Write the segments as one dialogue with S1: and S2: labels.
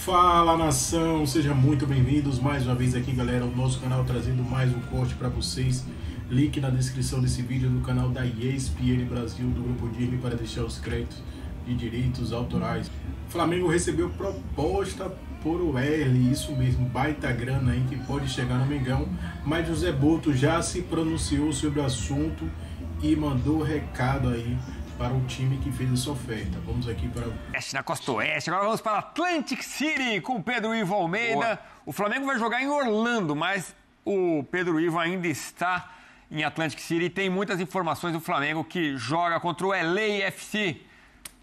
S1: Fala, nação, sejam muito bem-vindos mais uma vez aqui, galera, ao nosso canal, trazendo mais um corte para vocês. Link na descrição desse vídeo no canal da ESPN Brasil, do Grupo Disney, para deixar os créditos de direitos autorais. O Flamengo recebeu proposta por Wesley, isso mesmo, baita grana aí que pode chegar no Mengão, mas José Boto já se pronunciou sobre o assunto e mandou recado aí para o time que fez essa oferta. Vamos aqui para
S2: na Costa Oeste. Agora vamos para Atlantic City com o Pedro Ivo Almeida. Boa. O Flamengo vai jogar em Orlando, mas o Pedro Ivo ainda está em Atlantic City e tem muitas informações do Flamengo que joga contra o LAFC.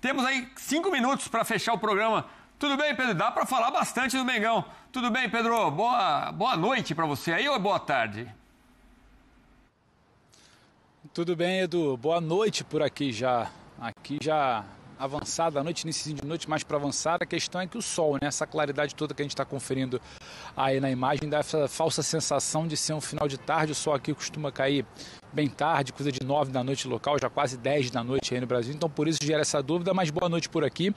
S2: Temos aí 5 minutos para fechar o programa. Tudo bem, Pedro? Dá para falar bastante do Mengão. Tudo bem, Pedro? Boa noite para você aí ou é boa tarde?
S3: Tudo bem, Edu. Boa noite por aqui já. Aqui já avançada a noite, início de noite mais para avançar. A questão é que o sol, né? Essa claridade toda que a gente está conferindo aí na imagem dá essa falsa sensação de ser um final de tarde. O sol aqui costuma cair bem tarde, coisa de 9 da noite local, já quase 10 da noite aí no Brasil. Então por isso gera essa dúvida, mas boa noite por aqui.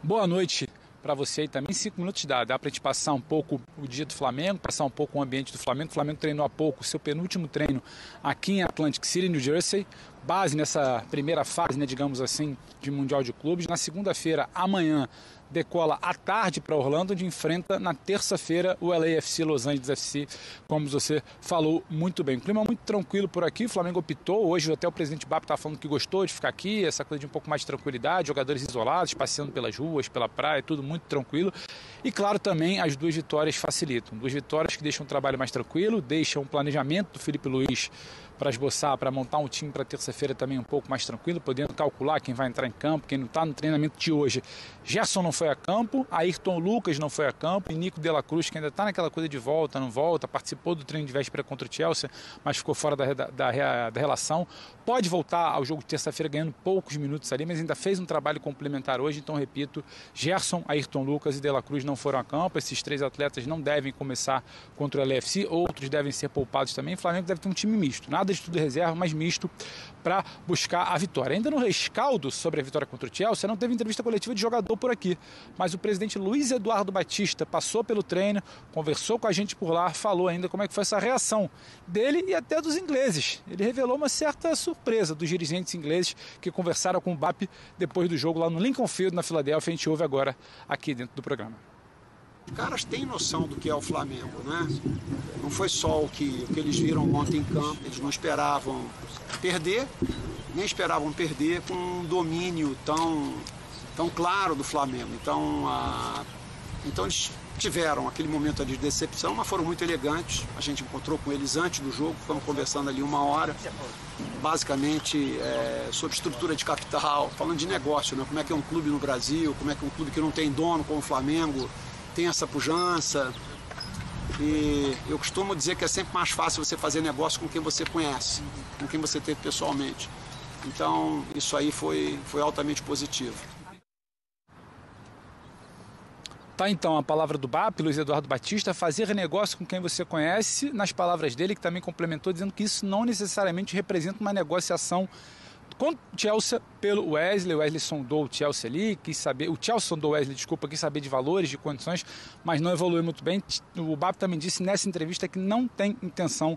S3: Boa noite para você aí também. 5 minutos dá para a gente passar um pouco o dia do Flamengo, passar um pouco o ambiente do Flamengo. O Flamengo treinou há pouco o seu penúltimo treino aqui em Atlantic City, New Jersey. Base nessa primeira fase, né, digamos assim, de Mundial de Clubes. Na segunda-feira, amanhã, decola à tarde para Orlando, onde enfrenta na terça-feira o LAFC, Los Angeles FC, como você falou muito bem. Clima muito tranquilo por aqui, o Flamengo optou, hoje até o presidente Bap está falando que gostou de ficar aqui, essa coisa de um pouco mais de tranquilidade, jogadores isolados, passeando pelas ruas, pela praia, tudo muito tranquilo. E claro, também as 2 vitórias facilitam, 2 vitórias que deixam o trabalho mais tranquilo, deixam o planejamento do Felipe Luiz para esboçar, para montar um time para terça-feira também um pouco mais tranquilo, podendo calcular quem vai entrar em campo, quem não está no treinamento de hoje. Gerson não foi a campo, Ayrton Lucas não foi a campo e Nico de la Cruz, que ainda está naquela coisa de volta, não volta, participou do treino de véspera contra o Chelsea, mas ficou fora da relação. Pode voltar ao jogo de terça-feira ganhando poucos minutos ali, mas ainda fez um trabalho complementar hoje, então repito, Gerson, Ayrton Lucas e de la Cruz não foram a campo, esses 3 atletas não devem começar contra o LAFC, outros devem ser poupados também. O Flamengo deve ter um time misto, nada de tudo reserva, mas misto para buscar a vitória. Ainda no rescaldo sobre a vitória contra o Chelsea, não teve entrevista coletiva de jogador por aqui, mas o presidente Luiz Eduardo Batista passou pelo treino, conversou com a gente por lá, falou ainda como é que foi essa reação dele e até dos ingleses. Ele revelou uma certa surpresa dos dirigentes ingleses que conversaram com o Bap depois do jogo lá no Lincoln Field, na Filadélfia. A gente ouve agora aqui dentro do programa.
S4: Os caras têm noção do que é o Flamengo, né? Não foi só o que eles viram ontem em campo, eles não esperavam perder, nem esperavam perder com um domínio tão claro do Flamengo. Então eles tiveram aquele momento de decepção, mas foram muito elegantes. A gente encontrou com eles antes do jogo, ficamos conversando ali 1 hora, basicamente sobre estrutura de capital, falando de negócio, né? Como é que é um clube no Brasil, como é que é um clube que não tem dono como o Flamengo tem essa pujança. E eu costumo dizer que é sempre mais fácil você fazer negócio com quem você conhece, com quem você teve pessoalmente. Então isso aí foi altamente positivo.
S3: Tá, então, a palavra do BAP, Luiz Eduardo Batista, fazer negócio com quem você conhece, nas palavras dele, que também complementou, dizendo que isso não necessariamente representa uma negociação com o Chelsea pelo Wesley. O Wesley sondou o Chelsea ali, o Chelsea sondou o Wesley, quis saber de valores, de condições, mas não evoluiu muito bem. O BAP também disse nessa entrevista que não tem intenção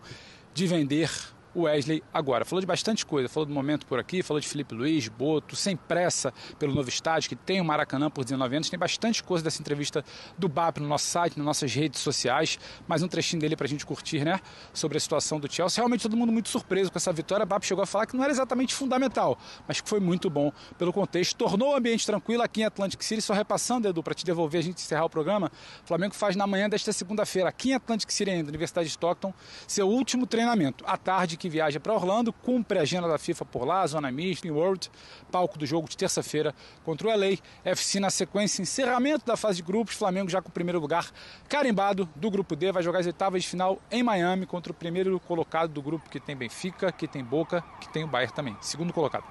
S3: de vender o Wesley agora. Falou de bastante coisa, falou do momento por aqui, falou de Felipe Luiz, Boto, sem pressa pelo novo estádio, que tem o Maracanã por 19 anos. Tem bastante coisa dessa entrevista do BAP no nosso site, nas nossas redes sociais. Mais um trechinho dele pra gente curtir, né? Sobre a situação do Chelsea. Realmente todo mundo muito surpreso com essa vitória. O BAP chegou a falar que não era exatamente fundamental, mas que foi muito bom pelo contexto. Tornou o ambiente tranquilo aqui em Atlantic City. Só repassando, Edu, para te devolver, a gente encerrar o programa. O Flamengo faz na manhã desta segunda-feira, aqui em Atlantic City ainda, Universidade de Stockton, seu último treinamento. À tarde, que viaja para Orlando, cumpre a agenda da FIFA por lá, zona mista, World, palco do jogo de terça-feira contra o LAFC. Na sequência, encerramento da fase de grupos, Flamengo já com o primeiro lugar carimbado do grupo D, vai jogar as oitavas de final em Miami contra o primeiro colocado do grupo, que tem Benfica, que tem Boca, que tem o Bayern também, segundo colocado.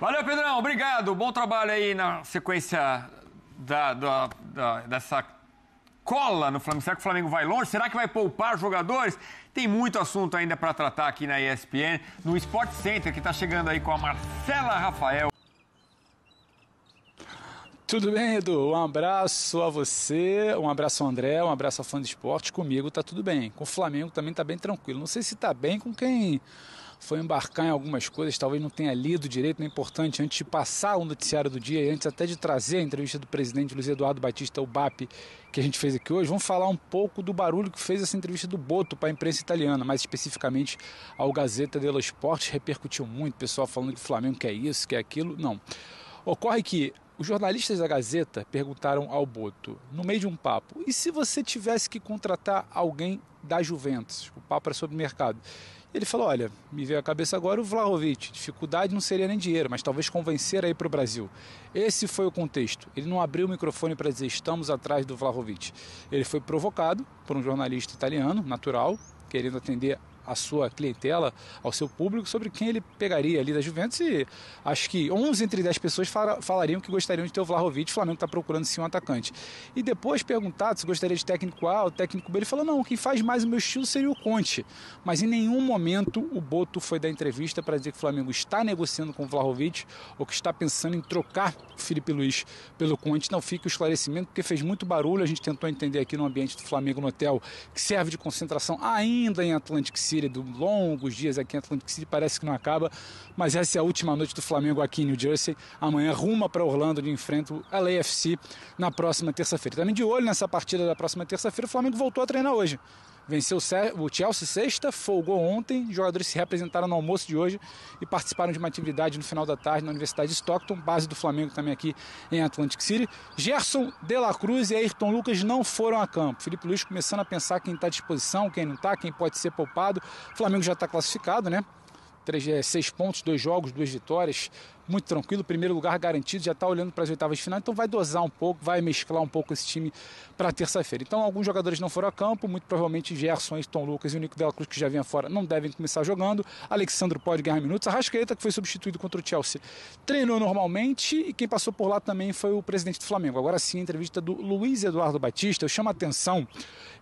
S2: Valeu, Pedrão, obrigado, bom trabalho aí na sequência dessa cola no Flamengo. Será que o Flamengo vai longe? Será que vai poupar jogadores? Tem muito assunto ainda para tratar aqui na ESPN, no Sport Center, que está chegando aí com a Marcela Rafael.
S3: Tudo bem, Edu? Um abraço a você, um abraço ao André, um abraço ao Fã de Esporte. Comigo tá tudo bem. Com o Flamengo também tá bem tranquilo. Não sei se tá bem com quem foi embarcar em algumas coisas, talvez não tenha lido direito, não é importante, antes de passar o noticiário do dia e antes até de trazer a entrevista do presidente Luiz Eduardo Batista, o BAP, que a gente fez aqui hoje, vamos falar um pouco do barulho que fez essa entrevista do Boto para a imprensa italiana, mais especificamente ao Gazzetta dello Sport. Repercutiu muito, pessoal falando que o Flamengo quer isso, quer aquilo. Não. Ocorre que os jornalistas da Gazeta perguntaram ao Boto, no meio de um papo, e se você tivesse que contratar alguém da Juventus? O papo era sobre o mercado. Ele falou, olha, me veio à cabeça agora o Vlahovic, dificuldade não seria nem dinheiro, mas talvez convencer a ir para o Brasil. Esse foi o contexto. Ele não abriu o microfone para dizer estamos atrás do Vlahovic. Ele foi provocado por um jornalista italiano, natural, querendo atender a sua clientela, ao seu público, sobre quem ele pegaria ali da Juventus, e acho que 11 entre 10 pessoas falariam que gostariam de ter o Vlahovic. O Flamengo está procurando sim um atacante. E depois perguntado se gostaria de técnico A ou técnico B, ele falou, não, quem faz mais o meu estilo seria o Conte. Mas em nenhum momento o Boto foi dar entrevista para dizer que o Flamengo está negociando com o Vlahovic ou que está pensando em trocar o Felipe Luiz pelo Conte. Não fica o esclarecimento, porque fez muito barulho. A gente tentou entender aqui no ambiente do Flamengo, no hotel, que serve de concentração ainda em Atlantic City, de longos dias aqui em Atlantic City, parece que não acaba, mas essa é a última noite do Flamengo aqui em New Jersey. Amanhã ruma para Orlando, de enfrenta o LAFC na próxima terça-feira. Também de olho nessa partida da próxima terça-feira, o Flamengo voltou a treinar hoje. Venceu o Chelsea sexta, folgou ontem, os jogadores se representaram no almoço de hoje e participaram de uma atividade no final da tarde na Universidade de Stockton, base do Flamengo também aqui em Atlantic City. Gerson, De La Cruz e Ayrton Lucas não foram a campo. Felipe Luiz começando a pensar quem está à disposição, quem não está, quem pode ser poupado. O Flamengo já está classificado, né? 6 pontos, 2 jogos, 2 vitórias, muito tranquilo, primeiro lugar garantido, já está olhando para as oitavas de final, então vai dosar um pouco, vai mesclar um pouco esse time para terça-feira. Então alguns jogadores não foram a campo, muito provavelmente Gerson, Ayrton Lucas e o Nico de la Cruz, que já vinha fora, não devem começar jogando. Alexandro pode ganhar minutos, Arrascaeta, que foi substituído contra o Chelsea, treinou normalmente, e quem passou por lá também foi o presidente do Flamengo. Agora sim, a entrevista do Luiz Eduardo Batista. Eu chamo a atenção,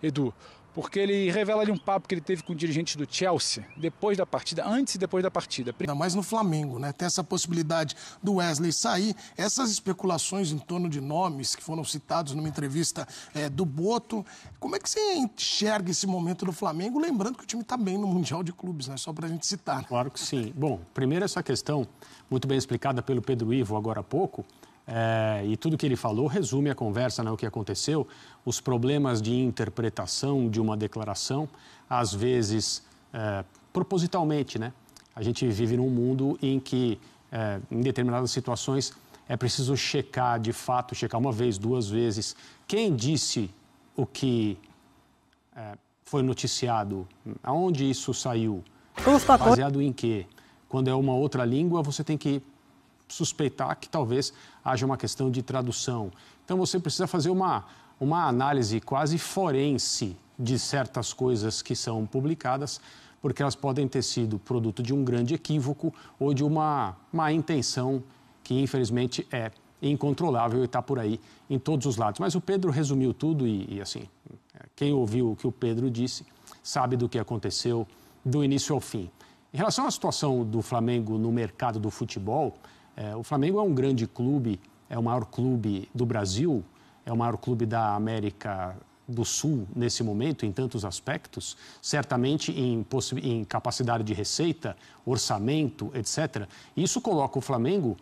S3: Edu, porque ele revela ali um papo que ele teve com dirigentes do Chelsea depois da partida, antes e depois da partida.
S5: Ainda mais no Flamengo, né? Tem essa possibilidade do Wesley sair, essas especulações em torno de nomes que foram citados numa entrevista do Boto. Como é que você enxerga esse momento do Flamengo? Lembrando que o time está bem no Mundial de Clubes, né? Só para a gente citar.
S6: Claro que sim. Bom, primeiro essa questão, muito bem explicada pelo Pedro Ivo agora há pouco, e tudo que ele falou resume a conversa, né, o que aconteceu, os problemas de interpretação de uma declaração, às vezes propositalmente, né? A gente vive num mundo em que, em determinadas situações, é preciso checar de fato, checar uma vez, 2 vezes, quem disse o que foi noticiado, aonde isso saiu, baseado em quê? Quando é uma outra língua, você tem que suspeitar que talvez haja uma questão de tradução. Então você precisa fazer uma análise quase forense de certas coisas que são publicadas, porque elas podem ter sido produto de um grande equívoco ou de uma má intenção que infelizmente é incontrolável e está por aí em todos os lados. Mas o Pedro resumiu tudo e assim, quem ouviu o que o Pedro disse sabe do que aconteceu do início ao fim. Em relação à situação do Flamengo no mercado do futebol, o Flamengo é um grande clube, é o maior clube do Brasil, é o maior clube da América do Sul nesse momento, em tantos aspectos, certamente em capacidade de receita, orçamento, etc. Isso coloca o Flamengo,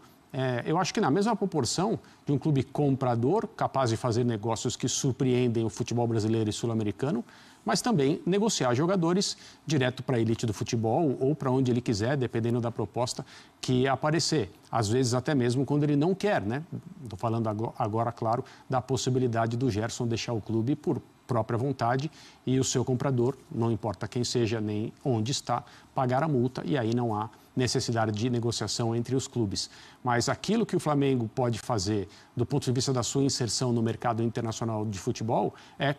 S6: eu acho que na mesma proporção de um clube comprador, capaz de fazer negócios que surpreendem o futebol brasileiro e sul-americano, mas também negociar jogadores direto para a elite do futebol ou para onde ele quiser, dependendo da proposta que aparecer. Às vezes até mesmo quando ele não quer, né? Estou falando agora, claro, da possibilidade do Gerson deixar o clube por própria vontade e o seu comprador, não importa quem seja nem onde está, pagar a multa e aí não há necessidade de negociação entre os clubes. Mas aquilo que o Flamengo pode fazer do ponto de vista da sua inserção no mercado internacional de futebol é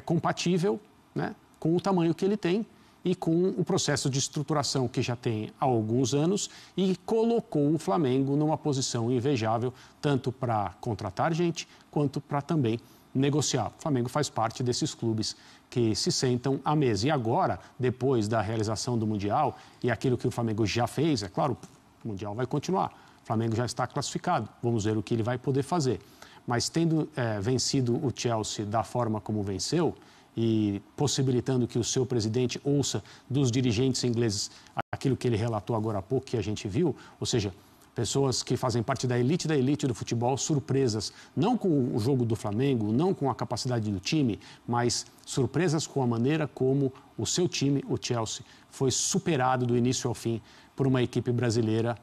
S6: compatível, né, com o tamanho que ele tem e com o processo de estruturação que já tem há alguns anos e colocou o Flamengo numa posição invejável, tanto para contratar gente quanto para também negociar. O Flamengo faz parte desses clubes que se sentam à mesa. E agora, depois da realização do Mundial e aquilo que o Flamengo já fez, é claro, o Mundial vai continuar, O Flamengo já está classificado, vamos ver o que ele vai poder fazer. Mas tendo vencido o Chelsea da forma como venceu e possibilitando que o seu presidente ouça dos dirigentes ingleses aquilo que ele relatou agora há pouco, que a gente viu, ou seja, pessoas que fazem parte da elite do futebol, surpresas, não com o jogo do Flamengo, não com a capacidade do time, mas surpresas com a maneira como o seu time, o Chelsea, foi superado do início ao fim por uma equipe brasileira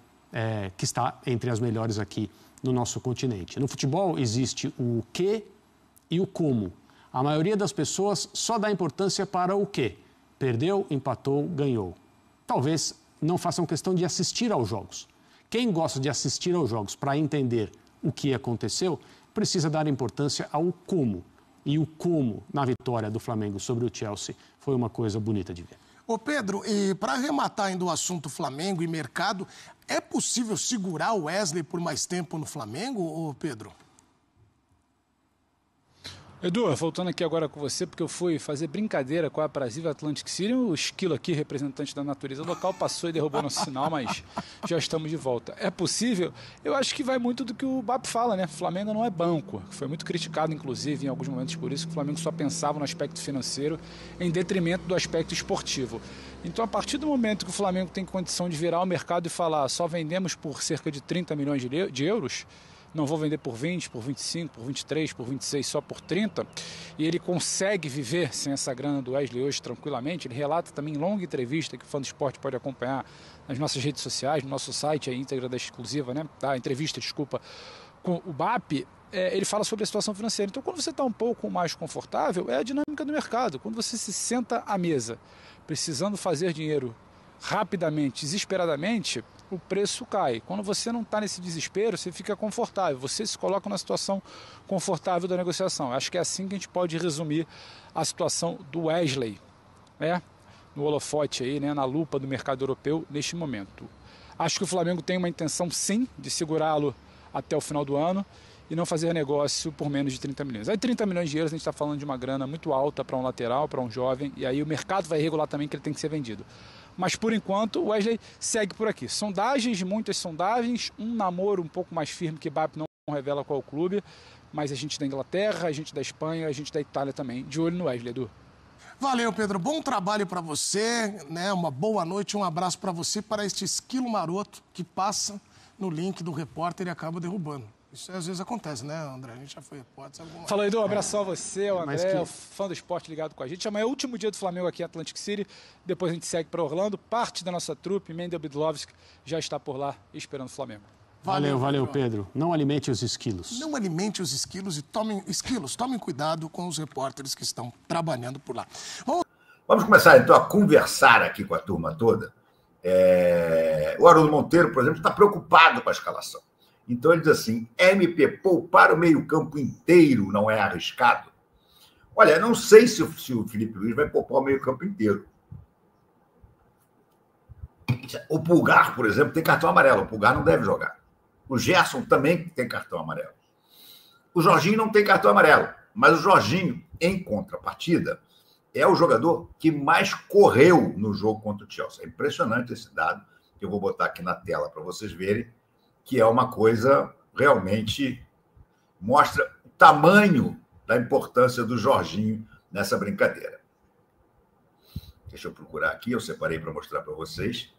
S6: que está entre as melhores aqui no nosso continente. No futebol existe o que e o como. A maioria das pessoas só dá importância para o que. Perdeu, empatou, ganhou. Talvez não façam questão de assistir aos jogos. Quem gosta de assistir aos jogos para entender o que aconteceu, precisa dar importância ao como. E o como na vitória do Flamengo sobre o Chelsea foi uma coisa bonita de ver.
S5: Ô Pedro, e para arrematar ainda o assunto Flamengo e mercado, é possível segurar o Wesley por mais tempo no Flamengo, ô Pedro?
S3: Edu, voltando aqui agora com você, porque eu fui fazer brincadeira com a aprazível Atlantic City, o esquilo aqui, representante da natureza local, passou e derrubou nosso sinal, mas já estamos de volta. É possível? Eu acho que vai muito do que o BAP fala, né? O Flamengo não é banco. Foi muito criticado, inclusive, em alguns momentos por isso, que o Flamengo só pensava no aspecto financeiro em detrimento do aspecto esportivo. Então, a partir do momento que o Flamengo tem condição de virar o mercado e falar só vendemos por cerca de 30 milhões de euros, não vou vender por 20, por 25, por 23, por 26, só por 30, e ele consegue viver sem essa grana do Wesley hoje tranquilamente. Ele relata também em longa entrevista, que o Fã do Esporte pode acompanhar nas nossas redes sociais, no nosso site, a íntegra da exclusiva, né? Da entrevista, desculpa, com o BAP. Ele fala sobre a situação financeira. Então, quando você está um pouco mais confortável, é a dinâmica do mercado. Quando você se senta à mesa, precisando fazer dinheiro rapidamente, desesperadamente, o preço cai. Quando você não está nesse desespero, você fica confortável, você se coloca numa situação confortável da negociação. Acho que é assim que a gente pode resumir a situação do Wesley, né? No holofote aí, né? Na lupa do mercado europeu neste momento. Acho que o Flamengo tem uma intenção, sim, de segurá-lo até o final do ano e não fazer negócio por menos de 30 milhões. Aí 30 milhões de euros a gente está falando de uma grana muito alta para um lateral, para um jovem, e aí o mercado vai regular também que ele tem que ser vendido. Mas, por enquanto, o Wesley segue por aqui. Sondagens, muitas sondagens, um namoro um pouco mais firme que BAP não revela qual clube, mas a gente da Inglaterra, a gente da Espanha, a gente da Itália também. De olho no Wesley, Edu.
S5: Valeu, Pedro. Bom trabalho para você, né? Uma boa noite, um abraço para você, para este esquilo maroto que passa no link do repórter e acaba derrubando. Isso às vezes acontece, né, André? A gente já foi repórter.
S3: Fala, Edu, um abração a você, o André, o Fã do Esporte ligado com a gente. Amanhã é o último dia do Flamengo aqui em Atlantic City. Depois a gente segue para Orlando. Parte da nossa trupe, Mendel Bidlovski, já está por lá esperando o Flamengo.
S6: Valeu, Pedro. Não alimente os esquilos.
S5: Não alimente os esquilos e tomem cuidado com os repórteres que estão trabalhando por lá.
S7: Vamos começar, então, a conversar aqui com a turma toda. O Haroldo Monteiro, por exemplo, está preocupado com a escalação. Então ele diz assim, MP, poupar o meio-campo inteiro não é arriscado? Olha, não sei se o Felipe Luiz vai poupar o meio-campo inteiro. O Pulgar, por exemplo, tem cartão amarelo. O Pulgar não deve jogar. O Gerson também tem cartão amarelo. O Jorginho não tem cartão amarelo. Mas o Jorginho, em contrapartida, é o jogador que mais correu no jogo contra o Chelsea. É impressionante esse dado, que eu vou botar aqui na tela para vocês verem, que é uma coisa realmente mostra o tamanho da importância do Jorginho nessa brincadeira. Deixa eu procurar aqui, eu separei para mostrar para vocês.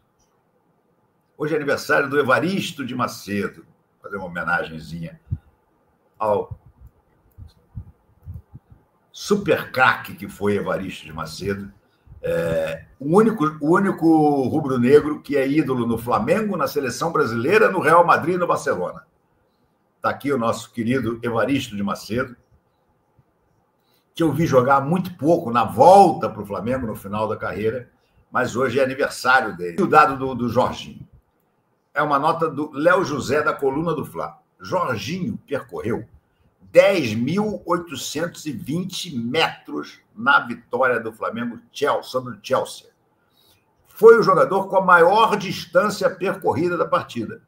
S7: Hoje é aniversário do Evaristo de Macedo. Vou fazer uma homenagenzinha ao super craque que foi Evaristo de Macedo. O único rubro-negro que é ídolo no Flamengo, na seleção brasileira, no Real Madrid e no Barcelona. Está aqui o nosso querido Evaristo de Macedo, que eu vi jogar muito pouco na volta para o Flamengo no final da carreira, mas hoje é aniversário dele. E o dado do Jorginho. É uma nota do Léo José, da Coluna do Fla. Jorginho percorreu 10.820 metros na vitória do Flamengo sobre o Chelsea. Foi o jogador com a maior distância percorrida da partida.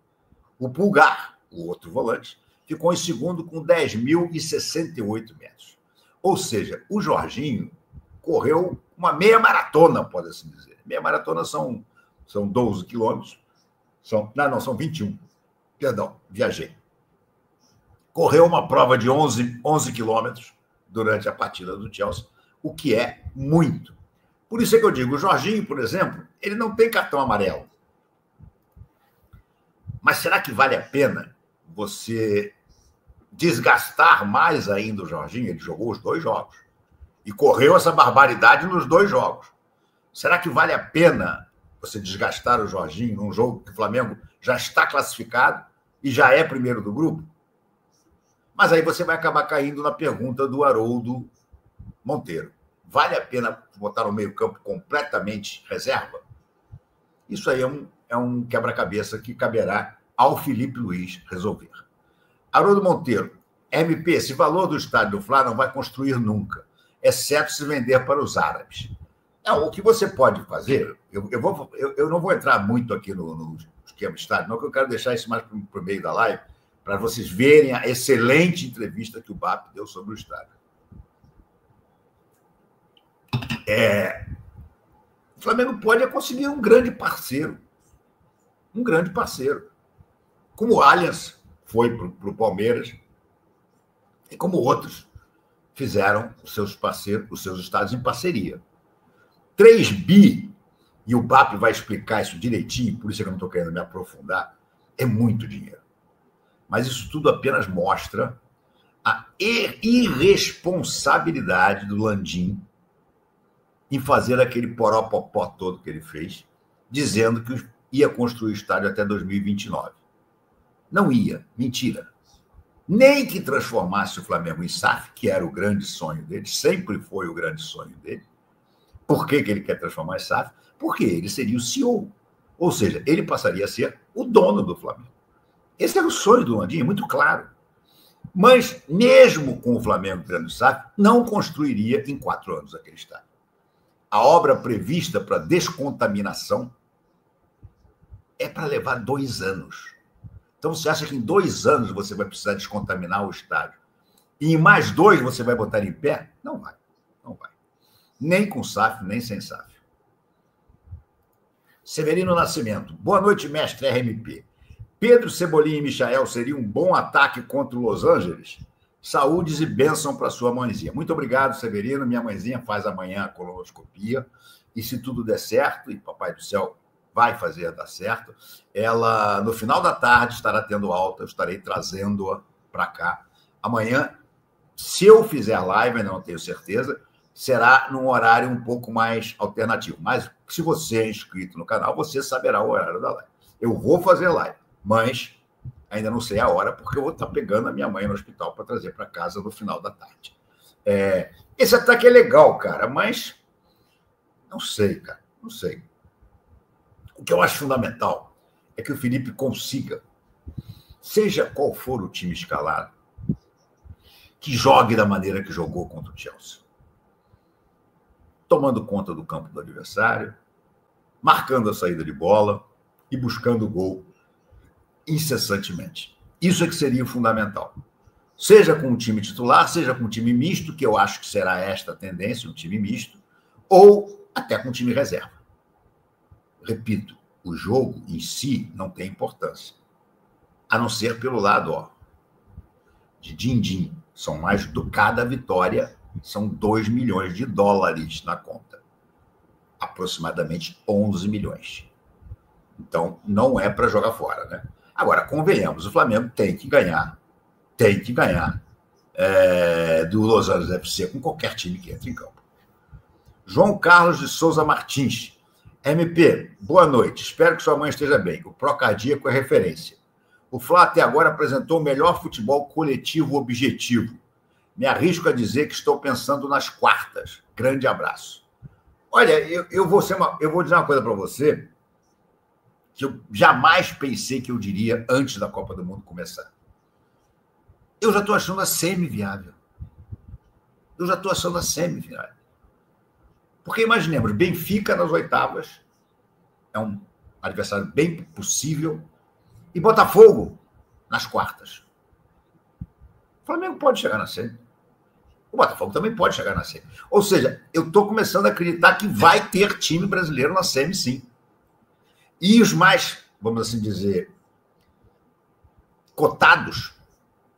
S7: O Pulgar, o outro volante, ficou em segundo com 10.068 metros. Ou seja, o Jorginho correu uma meia maratona, pode-se dizer. Meia maratona são 12 quilômetros. São 21. Perdão, viajei. Correu uma prova de 11 quilômetros durante a partida do Chelsea, o que é muito. Por isso é que eu digo, o Jorginho, por exemplo, ele não tem cartão amarelo. Mas será que vale a pena você desgastar mais ainda o Jorginho? Ele jogou os 2 jogos e correu essa barbaridade nos 2 jogos. Será que vale a pena você desgastar o Jorginho num jogo que o Flamengo já está classificado e já é primeiro do grupo? Mas aí você vai acabar caindo na pergunta do Haroldo Monteiro. Vale a pena botar no meio-campo completamente reserva? Isso aí é um quebra-cabeça que caberá ao Felipe Luiz resolver. Haroldo Monteiro, MP, esse valor do estádio do Fla não vai construir nunca, exceto se vender para os árabes. Não, o que você pode fazer, eu não vou entrar muito aqui no esquema estádio, não, que eu quero deixar isso mais para o meio da live, para vocês verem a excelente entrevista que o BAP deu sobre o estádio. O Flamengo pode conseguir um grande parceiro. Um grande parceiro. Como o Allianz foi para o Palmeiras e como outros fizeram os seus parceiros, os seus estados em parceria. 3 bi, e o BAP vai explicar isso direitinho, por isso é que eu não estou querendo me aprofundar, é muito dinheiro. Mas isso tudo apenas mostra a irresponsabilidade do Landim em fazer aquele poropopó todo que ele fez, dizendo que ia construir o estádio até 2029. Não ia, mentira. Nem que transformasse o Flamengo em SAF, que era o grande sonho dele, sempre foi o grande sonho dele. Por que ele quer transformar em SAF? Porque ele seria o CEO. Ou seja, ele passaria a ser o dono do Flamengo. Esse era o sonho do Landim, muito claro. Mas, mesmo com o Flamengo tendo SAF, não construiria em 4 anos aquele estádio. A obra prevista para descontaminação é para levar 2 anos. Então, você acha que em 2 anos você vai precisar descontaminar o estádio e em mais 2 você vai botar em pé? Não vai. Não vai. Nem com SAF, nem sem SAF. Severino Nascimento. Boa noite, mestre RMP. Pedro, Cebolinha e Michael seria um bom ataque contra o Los Angeles? Saúdes e bênção para sua mãezinha. Muito obrigado, Severino. Minha mãezinha faz amanhã a colonoscopia. E se tudo der certo, e Papai do Céu vai fazer dar certo, ela, no final da tarde, estará tendo alta. Eu estarei trazendo-a para cá. Amanhã, se eu fizer live, ainda não tenho certeza, será num horário um pouco mais alternativo. Mas, se você é inscrito no canal, você saberá o horário da live. Eu vou fazer live, mas ainda não sei a hora, porque eu vou estar pegando a minha mãe no hospital para trazer para casa no final da tarde. Esse ataque é legal, cara, mas não sei, cara, não sei. O que eu acho fundamental é que o Felipe consiga, seja qual for o time escalado, que jogue da maneira que jogou contra o Chelsea. Tomando conta do campo do adversário, marcando a saída de bola e buscando o gol incessantemente. Isso é que seria o fundamental. Seja com um time titular, seja com um time misto, que eu acho que será esta a tendência, um time misto, ou até com um time reserva. Repito, o jogo em si não tem importância. A não ser pelo lado, de din-din. São mais do cada vitória, são 2 milhões de dólares na conta. Aproximadamente 11 milhões. Então, não é para jogar fora, né? Agora, convenhamos, o Flamengo tem que ganhar do Los Angeles FC com qualquer time que entre em campo. João Carlos de Souza Martins. MP, boa noite. Espero que sua mãe esteja bem. O Procardíaco é referência. O Fla até agora apresentou o melhor futebol coletivo objetivo. Me arrisco a dizer que estou pensando nas quartas. Grande abraço. Olha, eu vou dizer uma coisa para você que eu jamais pensei que eu diria antes da Copa do Mundo começar. Eu já estou achando a semi-viável. Porque imaginemos, Benfica nas oitavas, é um adversário bem possível, e Botafogo nas quartas. O Flamengo pode chegar na semi. O Botafogo também pode chegar na semi. Ou seja, eu estou começando a acreditar que vai ter time brasileiro na semi, sim. E os mais, vamos assim dizer, cotados,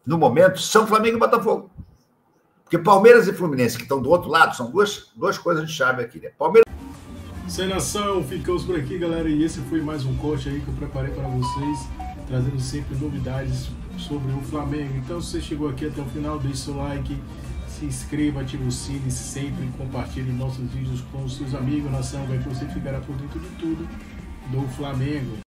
S7: no momento, são Flamengo e Botafogo. Porque Palmeiras e Fluminense, que estão do outro lado, são duas coisas de chave aqui, né? Palmeiras...
S1: Sem nação, ficamos por aqui, galera. E esse foi mais um corte aí que eu preparei para vocês, trazendo sempre novidades sobre o Flamengo. Então, se você chegou aqui até o final, deixe seu like, se inscreva, ative o sino e sempre compartilhe nossos vídeos com os seus amigos. Nação, vai que você ficará por dentro de tudo do Flamengo.